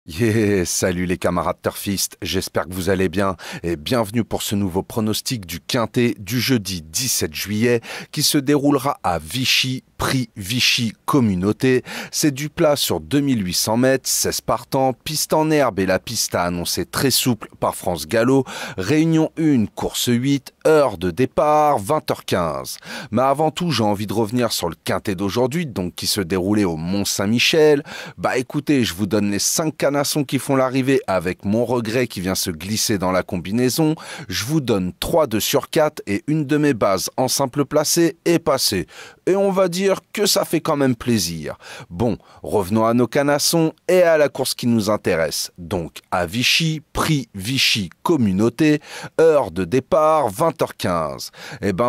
Yeah, salut les camarades turfistes, j'espère que vous allez bien et bienvenue pour ce nouveau pronostic du Quintet du jeudi 17 juillet qui se déroulera à Vichy, prix Vichy Communauté. C'est du plat sur 2800 mètres, 16 partants, piste en herbe et la piste a annoncé très souple par France Gallo. Réunion 1, course 8, heure de départ 20h15. Mais avant tout, j'ai envie de revenir sur le Quintet d'aujourd'hui, donc qui se déroulait au Mont-Saint-Michel. Écoutez, je vous donne les 5 canassons qui font l'arrivée avec Mon Regret qui vient se glisser dans la combinaison. Je vous donne 3 2 sur 4 et une de mes bases en simple placé et passé. Et on va dire que ça fait quand même plaisir. Bon, revenons à nos canassons et à la course qui nous intéresse. Donc à Vichy, prix Vichy Communauté, heure de départ 20h15.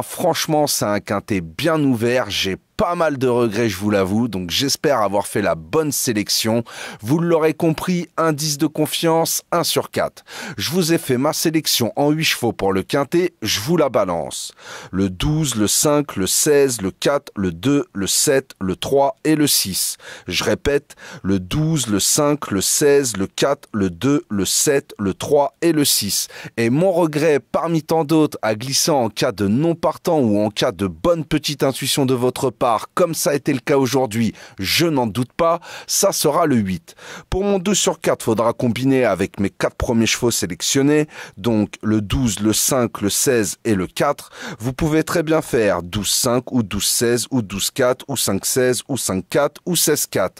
Franchement, c'est un quintet bien ouvert, j'ai pas mal de regrets, je vous l'avoue, donc j'espère avoir fait la bonne sélection. Vous l'aurez compris, indice de confiance, 1 sur 4. Je vous ai fait ma sélection en 8 chevaux pour le quintet, je vous la balance. Le 12, le 5, le 16, le 4, le 2, le 7, le 3 et le 6. Je répète, le 12, le 5, le 16, le 4, le 2, le 7, le 3 et le 6. Et Mon Regret, parmi tant d'autres, à glisser en cas de non partant ou en cas de bonne petite intuition de votre part, comme ça a été le cas aujourd'hui, je n'en doute pas, ça sera le 8. Pour mon 2 sur 4, faudra combiner avec mes 4 premiers chevaux sélectionnés, donc le 12, le 5, le 16 et le 4. Vous pouvez très bien faire 12-5 ou 12-16 ou 12-4 ou 5-16 ou 5-4 ou 16-4,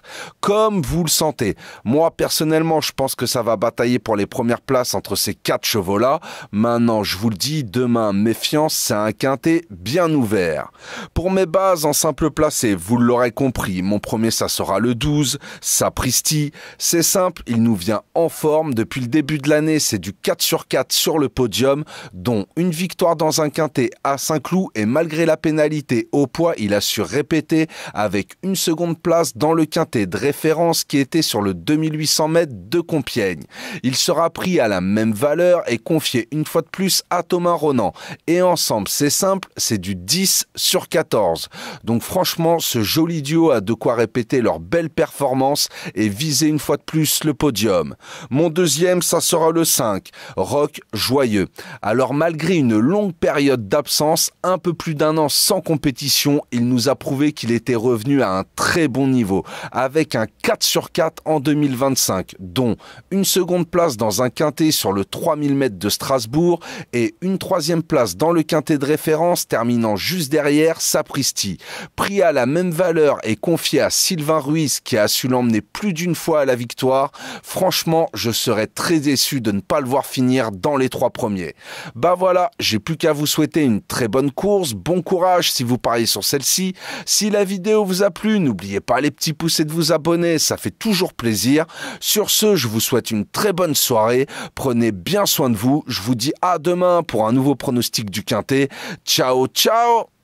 comme vous le sentez. Moi, personnellement, je pense que ça va batailler pour les premières places entre ces 4 chevaux-là. Maintenant, je vous le dis, demain, méfiance, c'est un quintet bien ouvert. Pour mes bases en simple placé, vous l'aurez compris, mon premier ça sera le 12, Sapristi. C'est simple, il nous vient en forme depuis le début de l'année, c'est du 4 sur 4 sur le podium, dont une victoire dans un quintet à Saint-Cloud et malgré la pénalité au poids, il a su répéter avec une seconde place dans le quintet de référence qui était sur le 2800 mètres de Compiègne. Il sera pris à la même valeur et confié une fois de plus à Thomas Ronan. Et ensemble, c'est simple, c'est du 10 sur 14. Donc franchement, ce joli duo a de quoi répéter leur belle performance et viser une fois de plus le podium. Mon deuxième, ça sera le 5, Rock Joyeux. Alors malgré une longue période d'absence, un peu plus d'1 an sans compétition, il nous a prouvé qu'il était revenu à un très bon niveau, avec un 4 sur 4 en 2025, dont une seconde place dans un quintet sur le 3000 mètres de Strasbourg et une troisième place dans le quintet de référence terminant juste derrière Sapristi. Pris à la même valeur et confié à Sylvain Ruiz qui a su l'emmener plus d'une fois à la victoire, franchement, je serais très déçu de ne pas le voir finir dans les 3 premiers. Voilà, j'ai plus qu'à vous souhaiter une très bonne course, bon courage si vous pariez sur celle-ci. Si la vidéo vous a plu, n'oubliez pas les petits pouces et de vous abonner, ça fait toujours plaisir. Sur ce, je vous souhaite une très bonne soirée, prenez bien soin de vous, je vous dis à demain pour un nouveau pronostic du Quintet. Ciao, ciao!